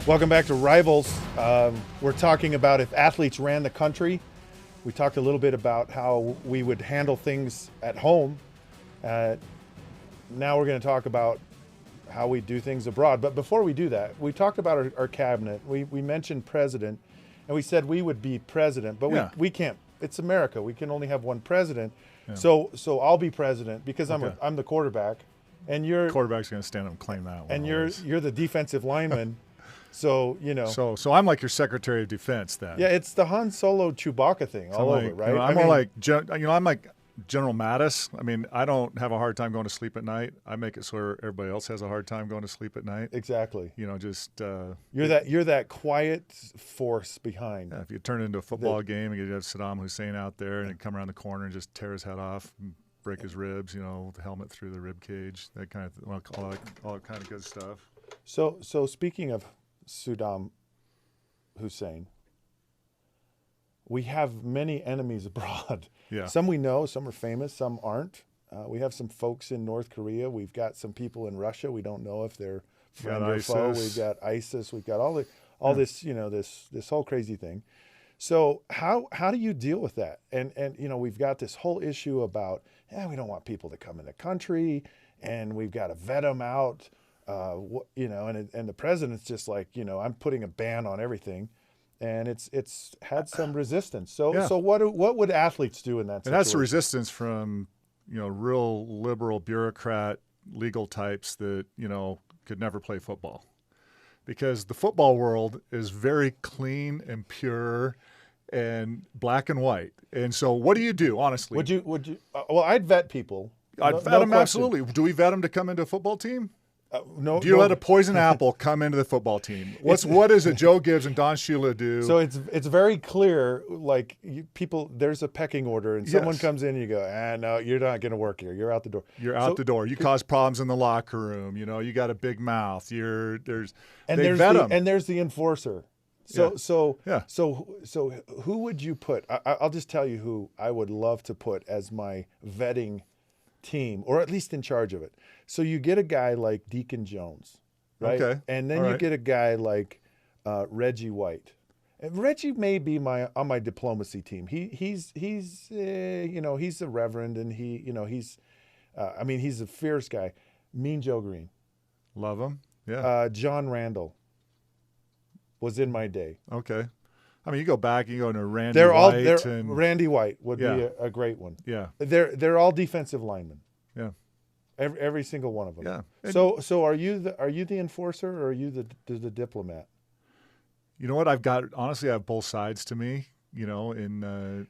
Welcome back to Rivals. We're talking about if athletes ran the country. We talked a little bit about how we would handle things at home. Now we're going to talk about how we do things abroad. But before we do that, we talked about our cabinet. We mentioned president, and we said we would be president, but we can't. It's America. We can only have one president. Yeah. So I'll be president because I'm the quarterback, and you're quarterback's going to stand up and claim that one. And you're the defensive lineman. So, you know. So I'm like your Secretary of Defense then. Yeah, it's the Han Solo Chewbacca thing all over, right? You know, I'm like General Mattis. I mean, I don't have a hard time going to sleep at night. I make it so everybody else has a hard time going to sleep at night. Exactly. You know, just you're that quiet force behind. Yeah, if you turn it into a football game and you have Saddam Hussein out there and he'd come around the corner and just tear his head off and break his ribs, you know, the helmet through the rib cage, that kind of all that kind of good stuff. So speaking of Saddam Hussein, we have many enemies abroad. Yeah. Some we know, some are famous, some aren't. We have some folks in North Korea. We've got some people in Russia. We don't know if they're friend or foe. We've got ISIS. We've got all this, you know, this whole crazy thing. So how do you deal with that? And you know, we've got this whole issue about we don't want people to come in the country, and we've got to vet them out. You know, and the president's just like, you know, I'm putting a ban on everything, and it's had some resistance. So what would athletes do in that situation? It has some resistance from, you know, real liberal bureaucrat legal types that, you know, could never play football, because the football world is very clean and pure and black and white. And so what do you do, honestly? Would you? Well, I'd vet people. I'd vet them, absolutely. Do we vet them to come into a football team? No. Do you let a poison apple come into the football team? What is it Joe Gibbs and Don Shula do? So it's very clear, like people, there's a pecking order, and someone comes in and you go, no, you're not going to work here. You're out the door. You're out the door. You cause problems in the locker room. You know, you got a big mouth. They vet them. And there's the enforcer. So who would you put? I'll just tell you who I would love to put as my vetting team, or at least in charge of it. So you get a guy like Deacon Jones, right? Okay. And then you get a guy like Reggie White. And Reggie may be on my diplomacy team. He's you know, he's a reverend, and he's he's a fierce guy. Mean Joe Green. Love him. Yeah. John Randall was in my day. Okay. I mean, you go back, you go into Randy White. Randy White would be a great one. Yeah. They're all defensive linemen. Yeah. Every single one of them. Yeah. So are you the enforcer, or are you the diplomat? You know what? I have both sides to me. You know,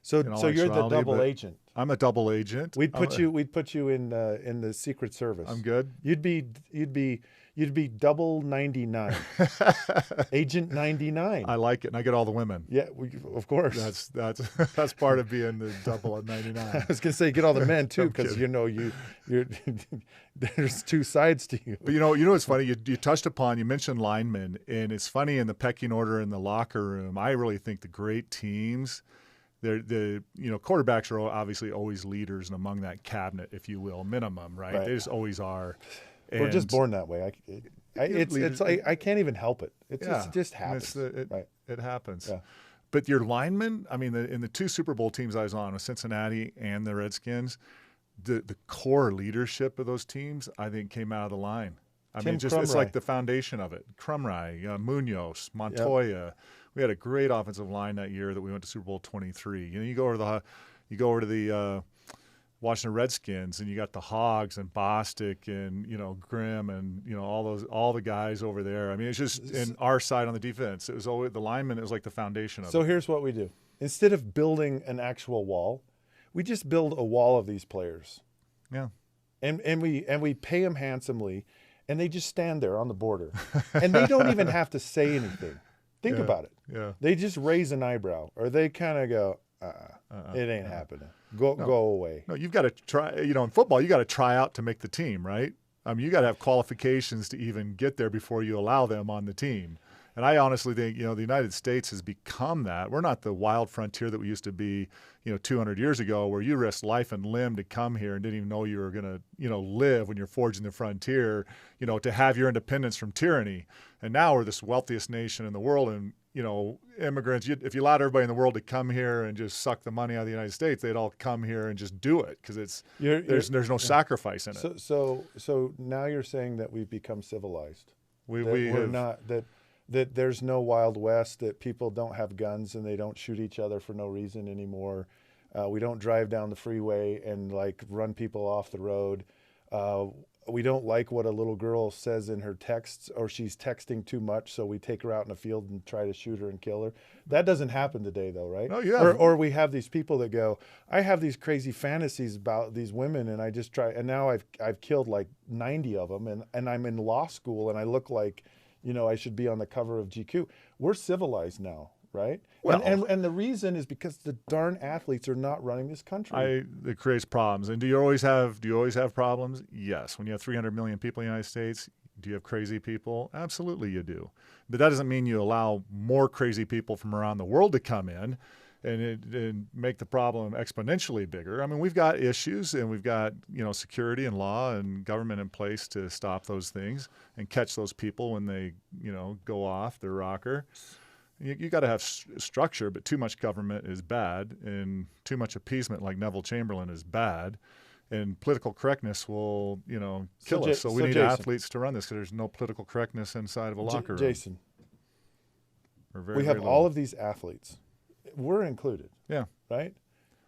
so you're the double agent. I'm a double agent. We'd put you in the Secret Service. I'm good. You'd be double 99, Agent 99. I like it, and I get all the women. Yeah, of course. That's part of being the double at 99. I was gonna say get all the men too, because you know you're there's two sides to you. But you know what's funny? You mentioned linemen, and it's funny in the pecking order in the locker room. I really think the great teams, quarterbacks are obviously always leaders, and among that cabinet, if you will, minimum, right? They just always are. We're just born that way. It's like I can't even help it. It just happens. It happens. Yeah. But your linemen, I mean, in the two Super Bowl teams I was on, with Cincinnati and the Redskins, the core leadership of those teams, I think, came out of the line. It's like the foundation of it. Crumry, Munoz, Montoya. Yep. We had a great offensive line that year that we went to Super Bowl XXIII. You know, you go over to the Washington Redskins, and you got the Hogs and Bostic and, you know, Grimm and, you know, all the guys over there. I mean, it's just in our side on the defense. It was always the linemen. It was like the foundation of it. So here's what we do: instead of building an actual wall, we just build a wall of these players. Yeah. And we pay them handsomely, and they just stand there on the border, and they don't even have to say anything. Think about it. Yeah. They just raise an eyebrow, or they kind of go, it ain't happening. Go away. No, you've got to try. You know, in football, you got to try out to make the team, right? I mean, you got to have qualifications to even get there before you allow them on the team. And I honestly think, the United States has become that. We're not the wild frontier that we used to be, 200 years ago, where you risked life and limb to come here and didn't even know you were going to, live when you're forging the frontier, to have your independence from tyranny. And now we're this wealthiest nation in the world. And, immigrants, if you allowed everybody in the world to come here and just suck the money out of the United States, they'd all come here and just do it because there's no sacrifice in it. So now you're saying that we've become civilized. We're not that there's no Wild West, that people don't have guns and they don't shoot each other for no reason anymore. We don't drive down the freeway and run people off the road. We don't like what a little girl says in her texts, or she's texting too much, so we take her out in the field and try to shoot her and kill her. That doesn't happen today, though, right? Oh, yeah. Or we have these people that go, I have these crazy fantasies about these women, and I just try, and now I've killed 90 of them, and I'm in law school, and I look like, I should be on the cover of GQ. We're civilized now, right? Well, and the reason is because the darn athletes are not running this country. It creates problems. And do you always have problems? Yes. When you have 300 million people in the United States, do you have crazy people? Absolutely you do. But that doesn't mean you allow more crazy people from around the world to come in and make the problem exponentially bigger. I mean, we've got issues, and we've got, security and law and government in place to stop those things and catch those people when they, go off their rocker. You got to have structure, but too much government is bad, and too much appeasement like Neville Chamberlain is bad, and political correctness will, kill us. So we need Jason, athletes to run this, because there's no political correctness inside of a locker room. Jason, we have very all of these athletes. We're included. Yeah. Right?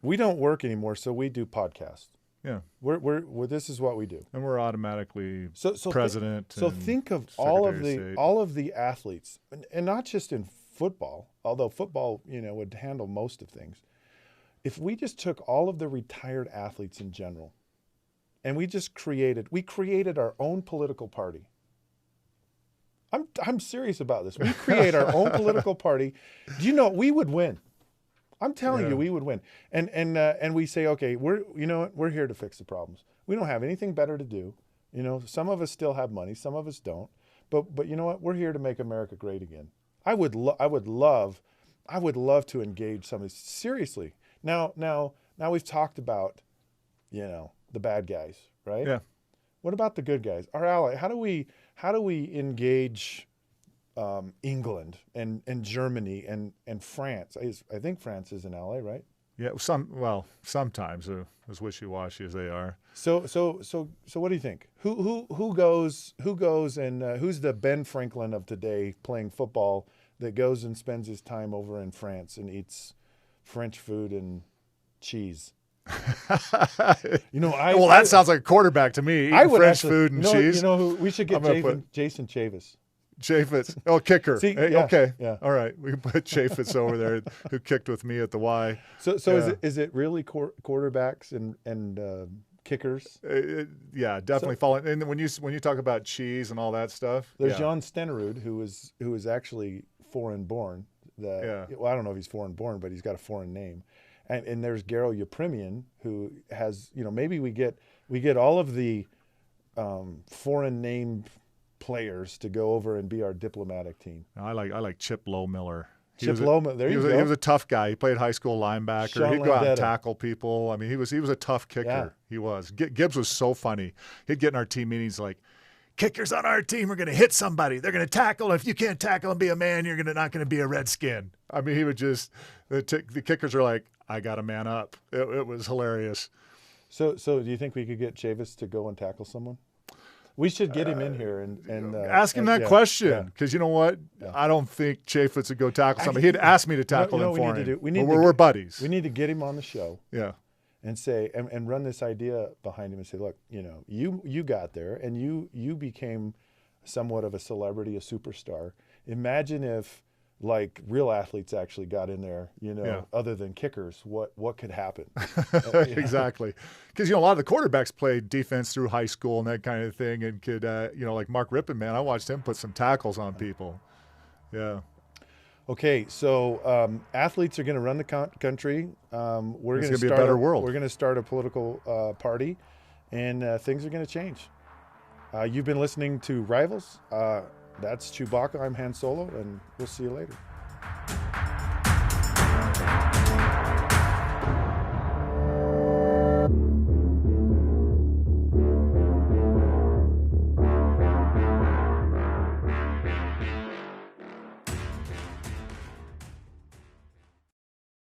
We don't work anymore, so we do podcasts. Yeah. We're this is what we do. And we're automatically president. So think of all of the athletes, and not just in football, although football, would handle most of things. If we just took all of the retired athletes in general, and we created our own political party. I'm serious about this. We create our own political party. Do you know we would win? I'm telling you, we would win. And we say, okay, we're here to fix the problems. We don't have anything better to do. Some of us still have money, some of us don't. But you know what? We're here to make America great again. I would love to engage somebody seriously. Now we've talked about, the bad guys, right? Yeah. What about the good guys? Our ally. How do we engage England and Germany and France? I think France is an ally, right? Yeah. Sometimes as wishy-washy as they are. So what do you think? Who goes and who's the Ben Franklin of today playing football that goes and spends his time over in France and eats French food and cheese? That sounds like a quarterback to me. French food and cheese. Who we should get Jason Chavis. Chaffetz. Oh, kicker. See, okay. Yeah. All right. We can put Chaffetz over there, who kicked with me at the Y. So is it really quarterbacks and kickers? Definitely falling. And when you talk about cheese and all that stuff, there's Jan Stenerud, who is actually foreign born. Well, I don't know if he's foreign born, but he's got a foreign name. And there's Garo Yepremian, who has, maybe we get all of the foreign name players to go over and be our diplomatic team. I like Chip Lowmiller. There you go. He was a tough guy. He played high school linebacker. He'd go out and tackle people. I mean, he was a tough kicker. Yeah. He was. Gibbs was so funny. He'd get in our team meetings like, kickers on our team are going to hit somebody. They're going to tackle. And if you can't tackle and be a man, you're not going to be a Redskin. I mean, he would just the kickers are like, I got to man up. It was hilarious. So do you think we could get Chavis to go and tackle someone? We should get him in here and ask him that question, because you know what? Yeah. I don't think Chaffetz would go tackle somebody. He'd ask me to tackle him for him. We're buddies. We need to get him on the show. Yeah. And say and run this idea behind him and say, look, you got there and you became somewhat of a celebrity, a superstar. Imagine if real athletes actually got in there, other than kickers, what could happen? Exactly. Because, a lot of the quarterbacks played defense through high school and that kind of thing, and could, like Mark Rippon, man, I watched him put some tackles on people. Yeah. Okay, so athletes are going to run the country. We're going to be a better world. We're going to start a political party, and things are going to change. You've been listening to Rivals. that's Chewbacca. I'm Han Solo, and we'll see you later.